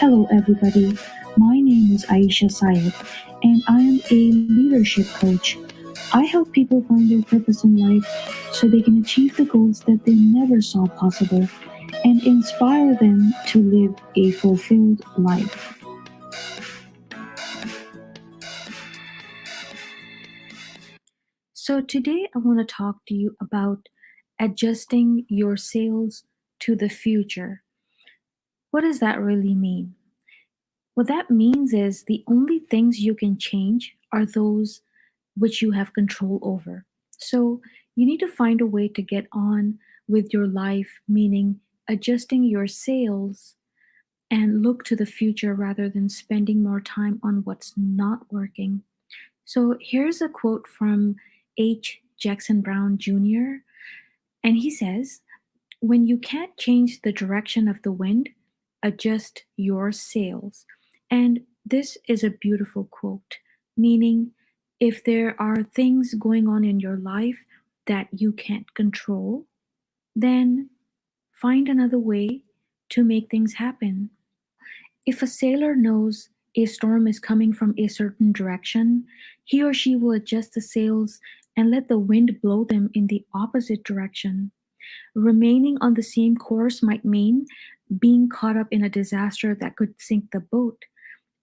Hello, everybody. My name is Ayesha Syed, and I am a leadership coach. I help people find their purpose in life so they can achieve the goals that they never saw possible and inspire them to live a fulfilled life. So, today I want to talk to you about adjusting your sales to the future. What does that really mean? What that means is the only things you can change are those which you have control over. So you need to find a way to get on with your life, meaning adjusting your sales and look to the future rather than spending more time on what's not working. So here's a quote from H. Jackson Brown Jr., and he says, when you can't change the direction of the wind, adjust your sails. And this is a beautiful quote, meaning if there are things going on in your life that you can't control, then find another way to make things happen. If a sailor knows a storm is coming from a certain direction, he or she will adjust the sails and let the wind blow them in the opposite direction. Remaining on the same course might mean being caught up in a disaster that could sink the boat.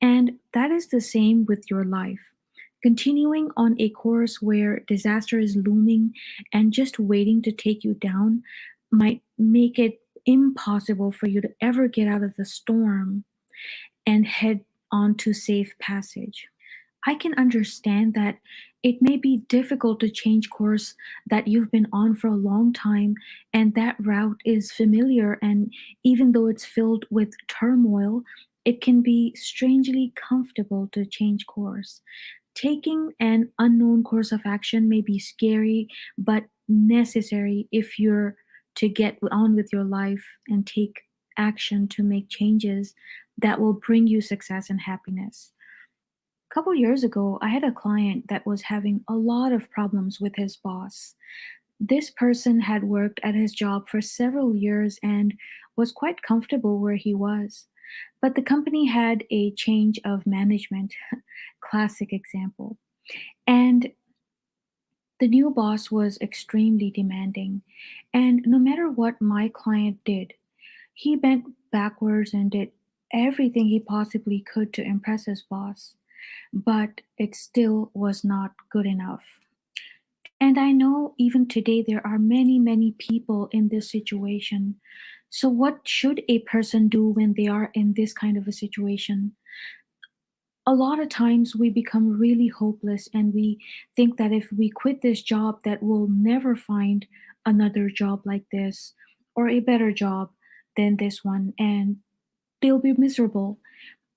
And that is the same with your life. Continuing on a course where disaster is looming and just waiting to take you down might make it impossible for you to ever get out of the storm and head on to safe passage. I can understand that it may be difficult to change course that you've been on for a long time and that route is familiar, and even though it's filled with turmoil, it can be strangely comfortable to change course. Taking an unknown course of action may be scary but necessary if you're to get on with your life and take action to make changes that will bring you success and happiness. A couple years ago, I had a client that was having a lot of problems with his boss. This person had worked at his job for several years and was quite comfortable where he was. But the company had a change of management, classic example. And the new boss was extremely demanding. And no matter what my client did, he bent backwards and did everything he possibly could to impress his boss, but it still was not good enough. And I know even today there are many, many people in this situation. So, what should a person do when they are in this kind of a situation? A lot of times we become really hopeless and we think that if we quit this job that we'll never find another job like this or a better job than this one, and they'll be miserable.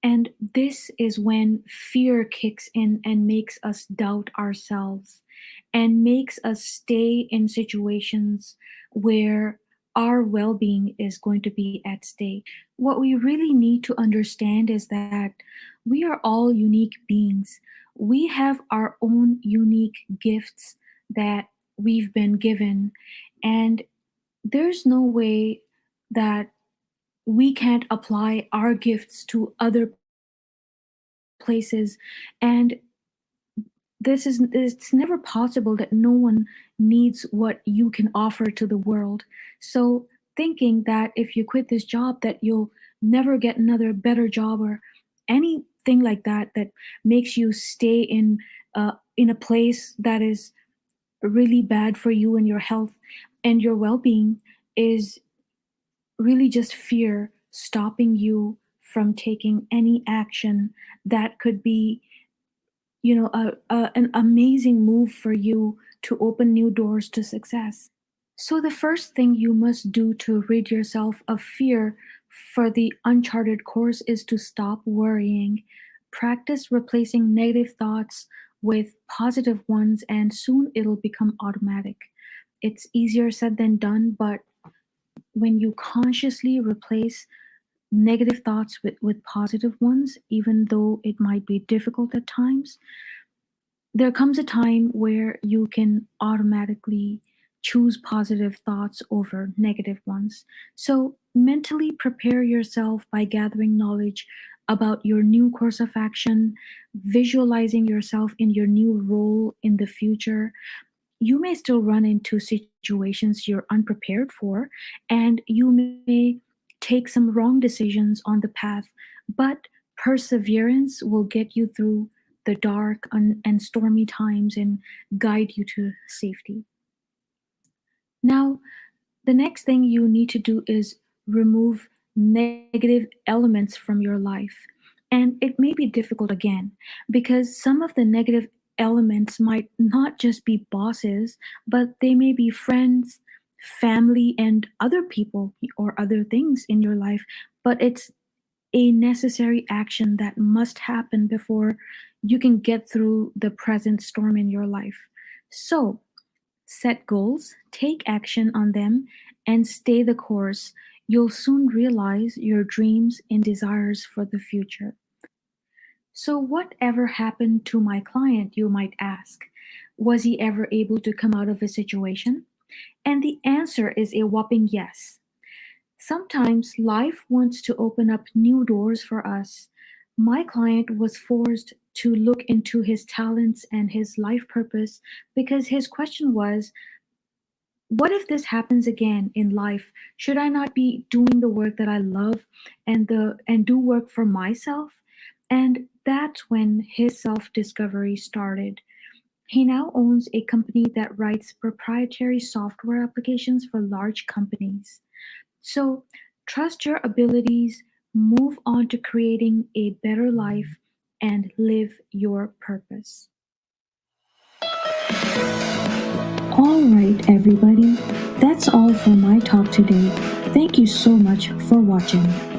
And this is when fear kicks in and makes us doubt ourselves and makes us stay in situations where our well being is going to be at stake. What we really need to understand is that we are all unique beings. We have our own unique gifts that we've been given, and there's no way that we can't apply our gifts to other places. And it's never possible that no one needs what you can offer to the world. So thinking that if you quit this job that you'll never get another better job or anything like that that makes you stay in a place that is really bad for you and your health and your well-being is really just fear stopping you from taking any action that could be, an amazing move for you to open new doors to success. So the first thing you must do to rid yourself of fear for the uncharted course is to stop worrying. Practice replacing negative thoughts with positive ones, and soon it'll become automatic. It's easier said than done, but when you consciously replace negative thoughts with positive ones, even though it might be difficult at times, there comes a time where you can automatically choose positive thoughts over negative ones. So, mentally prepare yourself by gathering knowledge about your new course of action, visualizing yourself in your new role in the future. You may still run into situations you're unprepared for, and you may take some wrong decisions on the path, but perseverance will get you through the dark and stormy times and guide you to safety. Now, the next thing you need to do is remove negative elements from your life. And it may be difficult again because some of the negative elements might not just be bosses, but they may be friends, family, and other people or other things in your life. But it's a necessary action that must happen before you can get through the present storm in your life. So, set goals, take action on them, and stay the course. You'll soon realize your dreams and desires for the future. So, whatever happened to my client, you might ask? Was he ever able to come out of a situation? And the answer is a whopping yes. Sometimes life wants to open up new doors for us. My client was forced to look into his talents and his life purpose because his question was, what if this happens again in life? Should I not be doing the work that I love and do work for myself? And that's when his self-discovery started. He now owns a company that writes proprietary software applications for large companies. So trust your abilities, move on to creating a better life, and live your purpose. All right, everybody, that's all for my talk today. Thank you so much for watching.